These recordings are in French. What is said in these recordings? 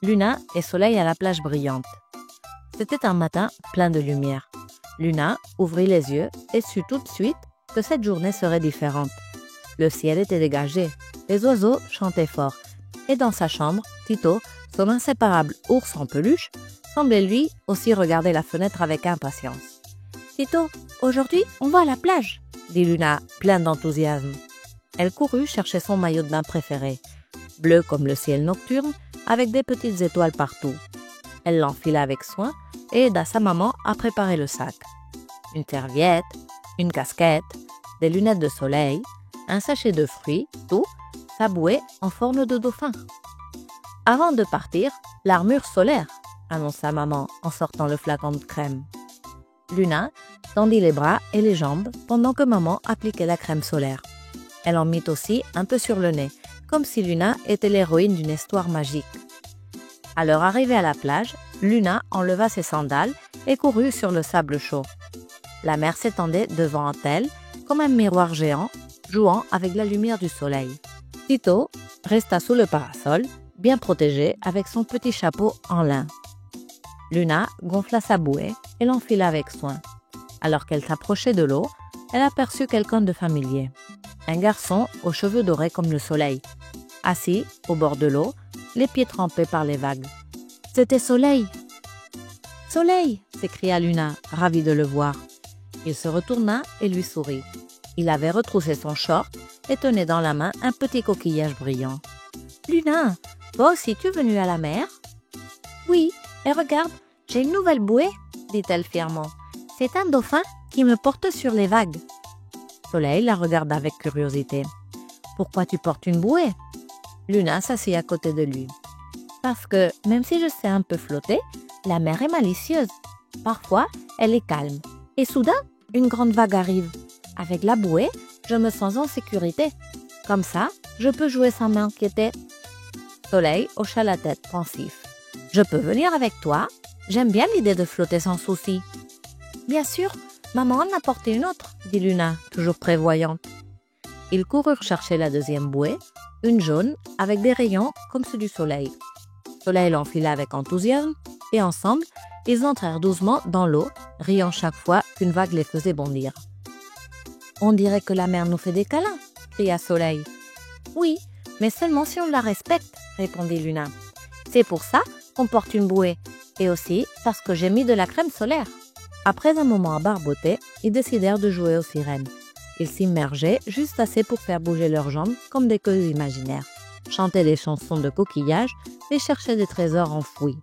Luna et Soleil à la plage brillante. C'était un matin plein de lumière. Luna ouvrit les yeux et sut tout de suite que cette journée serait différente. Le ciel était dégagé, les oiseaux chantaient fort. Et dans sa chambre, Tito, son inséparable ours en peluche, semblait lui aussi regarder la fenêtre avec impatience. « Tito, aujourd'hui, on va à la plage !» dit Luna, pleine d'enthousiasme. Elle courut chercher son maillot de bain préféré, bleu comme le ciel nocturne, avec des petites étoiles partout. Elle l'enfila avec soin et aida sa maman à préparer le sac. Une serviette, une casquette, des lunettes de soleil, un sachet de fruits, tout, sa bouée en forme de dauphin. « Avant de partir, l'armure solaire !» annonça maman en sortant le flacon de crème. Luna tendit les bras et les jambes pendant que maman appliquait la crème solaire. Elle en mit aussi un peu sur le nez, comme si Luna était l'héroïne d'une histoire magique. À leur arrivée à la plage, Luna enleva ses sandales et courut sur le sable chaud. La mer s'étendait devant elle comme un miroir géant, jouant avec la lumière du soleil. Tito resta sous le parasol, bien protégé avec son petit chapeau en lin. Luna gonfla sa bouée et l'enfila avec soin. Alors qu'elle s'approchait de l'eau, elle aperçut quelqu'un de familier. Un garçon aux cheveux dorés comme le soleil, assis au bord de l'eau, les pieds trempés par les vagues. C'était Soleil. « Soleil !» s'écria Luna, ravie de le voir. Il se retourna et lui sourit. Il avait retroussé son short et tenait dans la main un petit coquillage brillant. « Luna, toi aussi tu es venue à la mer ?»« Oui, et regarde, j'ai une nouvelle bouée, » dit-elle fièrement. « C'est un dauphin qui me porte sur les vagues. » Soleil la regarda avec curiosité. « Pourquoi tu portes une bouée ?» Luna s'assit à côté de lui. « Parce que, même si je sais un peu flotter, la mer est malicieuse. Parfois, elle est calme. Et soudain, une grande vague arrive. Avec la bouée, je me sens en sécurité. Comme ça, je peux jouer sans m'inquiéter. » Soleil hocha la tête pensif. « Je peux venir avec toi. J'aime bien l'idée de flotter sans souci. »« Bien sûr, maman en a porté une autre, » dit Luna, toujours prévoyante. Ils coururent chercher la deuxième bouée, une jaune avec des rayons comme ceux du soleil. Soleil l'enfila avec enthousiasme et ensemble, ils entrèrent doucement dans l'eau, riant chaque fois qu'une vague les faisait bondir. « On dirait que la mer nous fait des câlins, » cria Soleil. « Oui, mais seulement si on la respecte, » répondit Luna. « C'est pour ça qu'on porte une bouée et aussi parce que j'ai mis de la crème solaire. » Après un moment à barboter, ils décidèrent de jouer aux sirènes. Ils s'immergeaient juste assez pour faire bouger leurs jambes comme des queues imaginaires, chantaient des chansons de coquillages et cherchaient des trésors enfouis.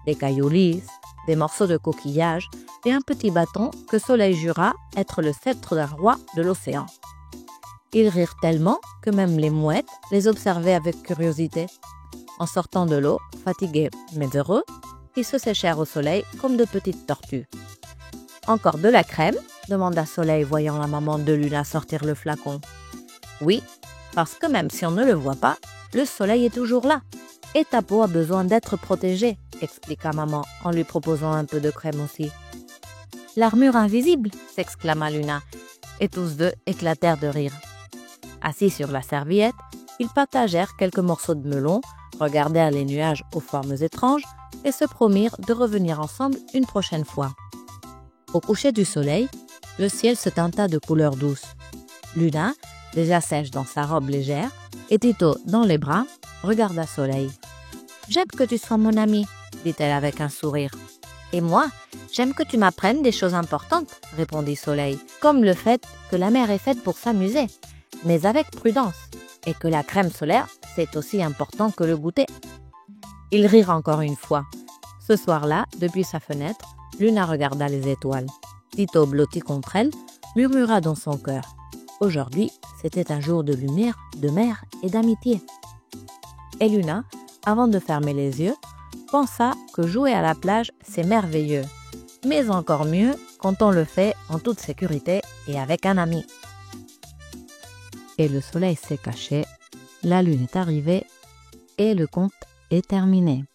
Des cailloux lisses, des morceaux de coquillages et un petit bâton que Soleil jura être le sceptre d'un roi de l'océan. Ils rirent tellement que même les mouettes les observaient avec curiosité. En sortant de l'eau, fatigués mais heureux, ils se séchèrent au soleil comme de petites tortues. « Encore de la crème ?» demanda Soleil, voyant la maman de Luna sortir le flacon. « Oui, parce que même si on ne le voit pas, le soleil est toujours là. Et ta peau a besoin d'être protégée, » expliqua maman en lui proposant un peu de crème aussi. « L'armure invisible !» s'exclama Luna, et tous deux éclatèrent de rire. Assis sur la serviette, ils partagèrent quelques morceaux de melon, regardèrent les nuages aux formes étranges et se promirent de revenir ensemble une prochaine fois. Au coucher du soleil, le ciel se teinta de couleurs douces. Luna, déjà sèche dans sa robe légère, et Tito dans les bras, regarda Soleil. « J'aime que tu sois mon amie, » dit-elle avec un sourire. « Et moi, j'aime que tu m'apprennes des choses importantes, » répondit Soleil, « comme le fait que la mer est faite pour s'amuser, mais avec prudence, et que la crème solaire, c'est aussi important que le goûter. » Ils rirent encore une fois. Ce soir-là, depuis sa fenêtre, Luna regarda les étoiles. Tito, blotti contre elle, murmura dans son cœur. Aujourd'hui, c'était un jour de lumière, de mer et d'amitié. Et Luna, avant de fermer les yeux, pensa que jouer à la plage, c'est merveilleux, mais encore mieux quand on le fait en toute sécurité et avec un ami. Et le soleil s'est caché, la lune est arrivée et le conte est terminé.